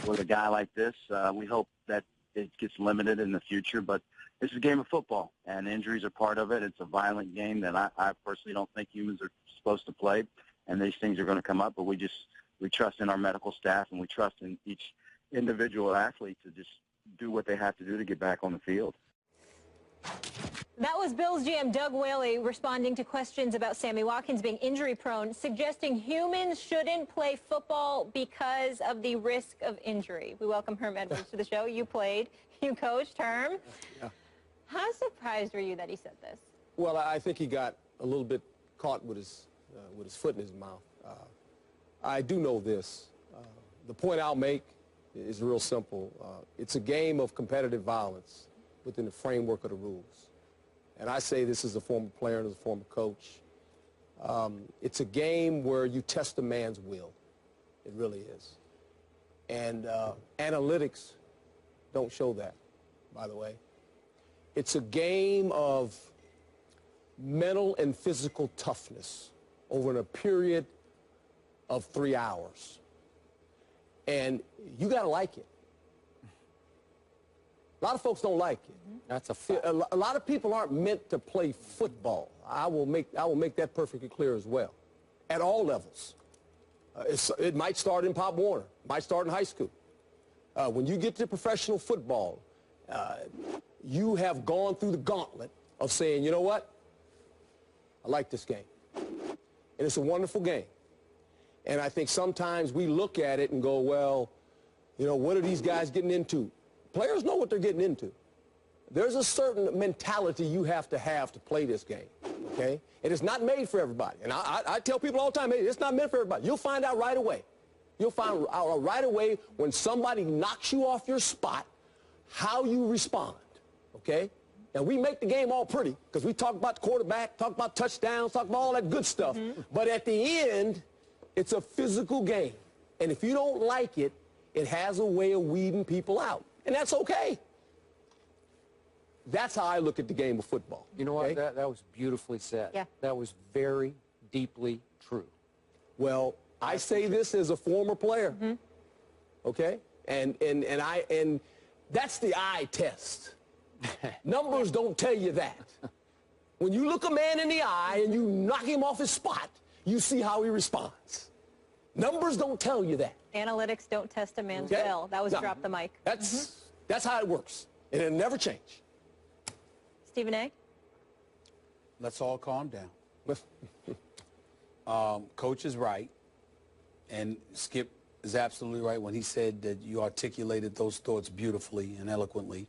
with a guy like this. We hope that it gets limited in the future, but this is a game of football, and injuries are part of it. It's a violent game that I personally don't think humans are supposed to play, and these things are going to come up, but we trust in our medical staff, and we trust in each individual athlete to just do what they have to do to get back on the field. That was Bills GM Doug Whaley responding to questions about Sammy Watkins being injury-prone, suggesting humans shouldn't play football because of the risk of injury. We welcome Herm Edwards to the show. You played. You coached, Herm. Yeah. How surprised were you that he said this? Well, I think he got a little bit caught with his foot in his mouth. I do know this. The point I'll make is real simple. It's a game of competitive violence within the framework of the rules. And I say this as a former player and as a former coach. It's a game where you test a man's will. It really is. And analytics don't show that, by the way. It's a game of mental and physical toughness over a period of 3 hours. And you got to like it. A lot of folks don't like it. That's a fact. A lot of people aren't meant to play football. I will make that perfectly clear as well, at all levels. It might start in Pop Warner, might start in high school. When you get to professional football, you have gone through the gauntlet of saying, you know what? I like this game. And it's a wonderful game. And I think sometimes we look at it and go, well, you know, what are these guys getting into? Players know what they're getting into. There's a certain mentality you have to play this game, okay? And it's not made for everybody. And I tell people all the time, hey, it's not meant for everybody. You'll find out right away. You'll find out right away when somebody knocks you off your spot how you respond, okay? And we make the game all pretty because we talk about the quarterback, talk about touchdowns, talk about all that good stuff. But at the end, it's a physical game. And if you don't like it, it has a way of weeding people out. And that's okay. That's how I look at the game of football. You know what? That was beautifully said. Yeah. That was very deeply true. Well, I say this as a former player, okay? And that's the eye test. Numbers don't tell you that. When you look a man in the eye and you knock him off his spot, you see how he responds. Numbers don't tell you that. Analytics don't test a man's will. That was drop the mic. That's how it works, and it'll never change. Stephen A? Let's all calm down. Coach is right, and Skip is absolutely right when he said that you articulated those thoughts beautifully and eloquently.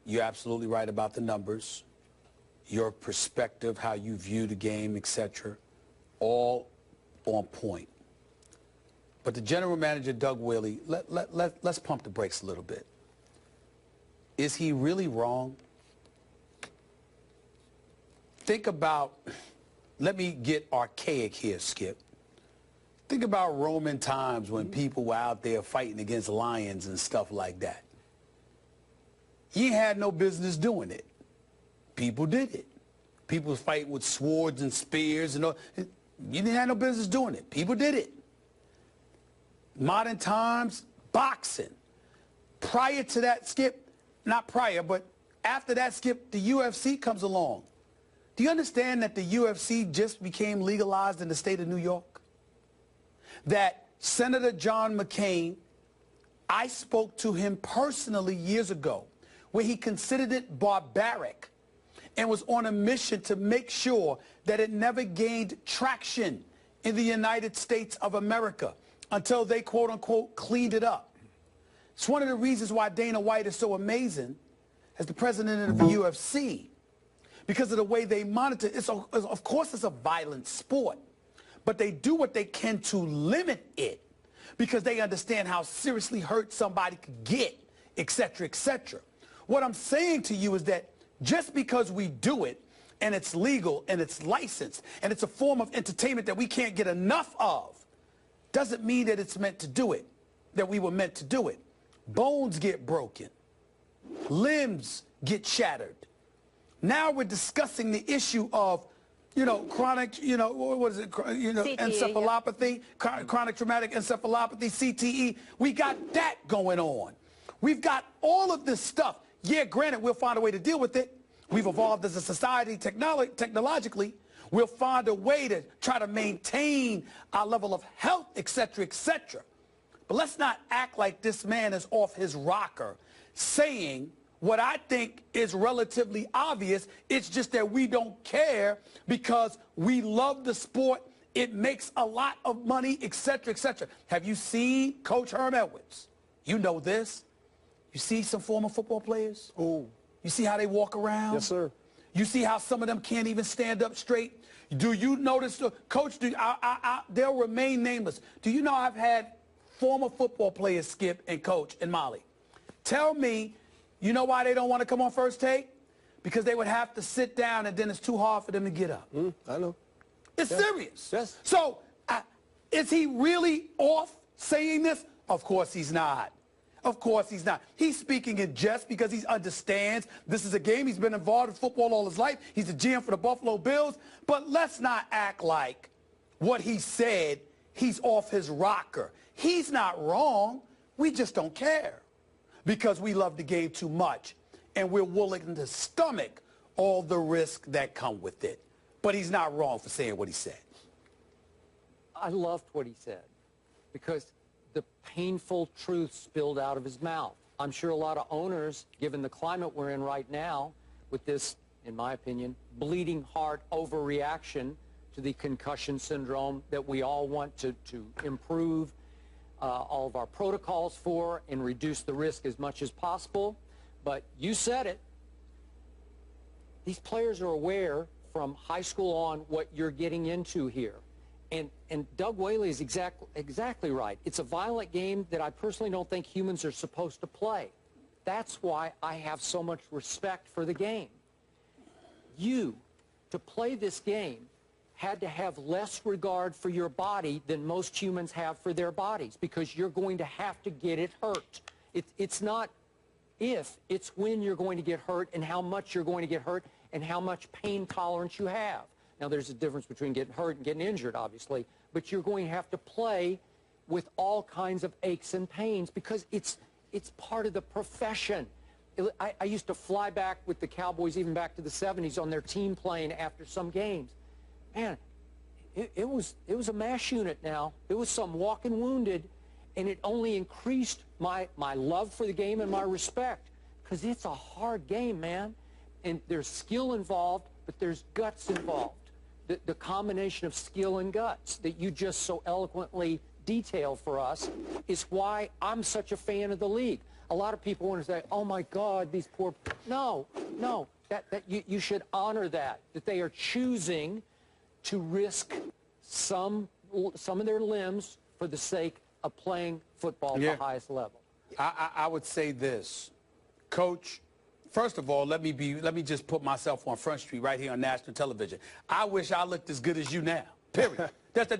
You're absolutely right about the numbers, your perspective, how you view the game, etc., all on point. But the general manager, Doug Whaley, let's pump the brakes a little bit. Is he really wrong? Think about, let me get archaic here, Skip. Think about Roman times when people were out there fighting against lions and stuff like that. You had no business doing it. People did it. People was fighting with swords and spears and all. You didn't have no business doing it. People did it. Modern times, boxing. Prior to that, Skip, not prior, but after that, Skip, the UFC comes along. Do you understand that the UFC just became legalized in the state of New York? That Senator John McCain, I spoke to him personally years ago, where he considered it barbaric and was on a mission to make sure that it never gained traction in the United States of America until they, quote unquote, cleaned it up. It's one of the reasons why Dana White is so amazing as the president of the UFC, because of the way they monitor. Of course, it's a violent sport, but they do what they can to limit it because they understand how seriously hurt somebody could get, et cetera, et cetera. What I'm saying to you is that just because we do it and it's legal and it's licensed and it's a form of entertainment that we can't get enough of, doesn't mean that it's meant to do it, that we were meant to do it. Bones get broken. Limbs get shattered. Now we're discussing the issue of chronic, what is it, CTE, encephalopathy, chronic traumatic encephalopathy, CTE. We got that going on. We've got all of this stuff. Yeah, granted, we'll find a way to deal with it. We've evolved as a society technologically. We'll find a way to try to maintain our level of health, et cetera, et cetera. But let's not act like this man is off his rocker saying what I think is relatively obvious. It's just that we don't care because we love the sport. It makes a lot of money, et cetera, et cetera. Have you seen Coach Herm Edwards? You know this. You see some former football players? Oh. You see how they walk around? Yes, sir. You see how some of them can't even stand up straight? Do you notice, Coach, they'll remain nameless. Do you know I've had former football players, Skip and Coach and Molly, tell me, you know why they don't want to come on First Take? Because they would have to sit down and then it's too hard for them to get up. I know. It's serious. Yes. So is he really off saying this? Of course he's not. Of course he's not. He's speaking in jest because he understands this is a game. He's been involved in football all his life. He's a GM for the Buffalo Bills. But let's not act like what he said, he's off his rocker. He's not wrong. We just don't care because we love the game too much and we're willing to stomach all the risks that come with it. But he's not wrong for saying what he said. I loved what he said because the painful truth spilled out of his mouth. I'm sure a lot of owners, given the climate we're in right now, with this, in my opinion, bleeding heart overreaction to the concussion syndrome that we all want to improve all of our protocols for and reduce the risk as much as possible. But you said it. These players are aware from high school on what you're getting into here. And Doug Whaley is exactly right. It's a violent game that I personally don't think humans are supposed to play. That's why I have so much respect for the game. You, to play this game, had to have less regard for your body than most humans have for their bodies because you're going to have to get it hurt. It's not if, it's when you're going to get hurt and how much you're going to get hurt and how much pain tolerance you have. Now, there's a difference between getting hurt and getting injured, obviously, but you're going to have to play with all kinds of aches and pains because it's part of the profession. I used to fly back with the Cowboys even back to the 70s on their team plane after some games. Man, it was a MASH unit now. It was some walking wounded, and it only increased my love for the game and my respect because it's a hard game, man. And there's skill involved, but there's guts involved. The combination of skill and guts that you just so eloquently detail for us is why I'm such a fan of the league. A lot of people want to say, oh, my God, these poor... No, you should honor that they are choosing to risk some of their limbs for the sake of playing football at the highest level. I would say this, Coach. First of all, let me just put myself on Front Street right here on national television. I wish I looked as good as you now, period. That's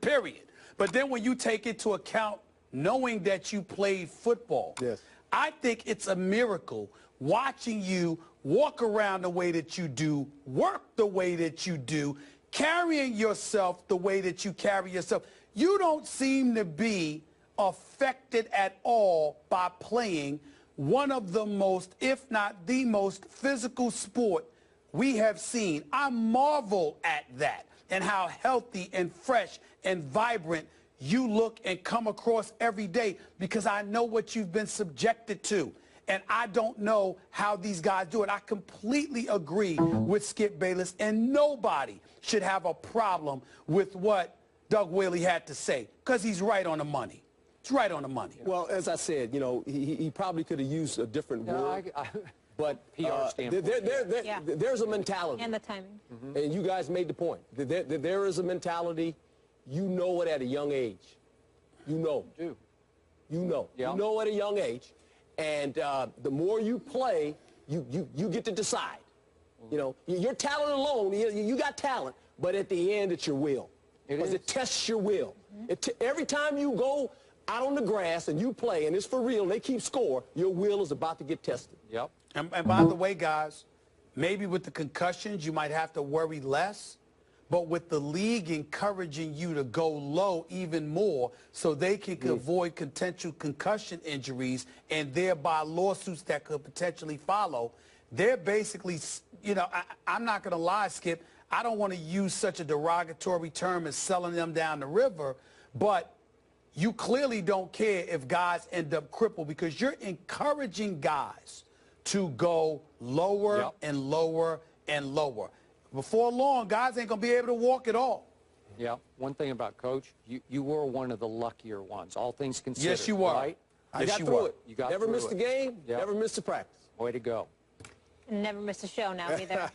period. But then when you take into account knowing that you played football, yes, I think it's a miracle watching you walk around the way that you do, work the way that you do, carrying yourself the way that you carry yourself. You don't seem to be affected at all by playing one of the most, if not the most, physical sport we have seen. I marvel at that and how healthy and fresh and vibrant you look and come across every day because I know what you've been subjected to. And I don't know how these guys do it. I completely agree with Skip Bayless, and nobody should have a problem with what Doug Whaley had to say because he's right on the money. It's right on the money. Well, as I said, he probably could have used a different word. But PR standpoint. There's a mentality. And the timing. And you guys made the point. There is a mentality. You know it at a young age. You know. You do. You know. Yeah. You know at a young age. And the more you play, you get to decide. Your talent alone, you got talent, but at the end, it's your will. Because it tests your will. Every time you go out on the grass and you play, and it's for real, and they keep score, your will is about to get tested. Yep. And by the way, guys, maybe with the concussions, you might have to worry less but with the league encouraging you to go low even more so they can avoid potential concussion injuries and thereby lawsuits that could potentially follow, they're basically, you know, I'm not going to lie, Skip, I don't want to use such a derogatory term as selling them down the river, but you clearly don't care if guys end up crippled because you're encouraging guys to go lower and lower and lower. Before long, guys ain't going to be able to walk at all. Yeah. One thing about Coach, you were one of the luckier ones, all things considered. Yes, you were. Right? I got through it. You got never through missed it. a game, Yep. never missed a practice. Way to go. Never missed a show now either.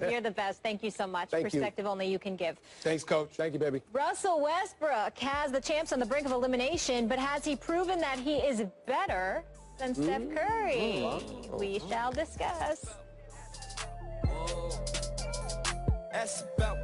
You're the best. Thank you so much. Thank you. Perspective only you can give. Thanks, Coach. Thank you, baby. Russell Westbrook has the champs on the brink of elimination, but has he proven that he is better than Steph Curry? We shall discuss. That's about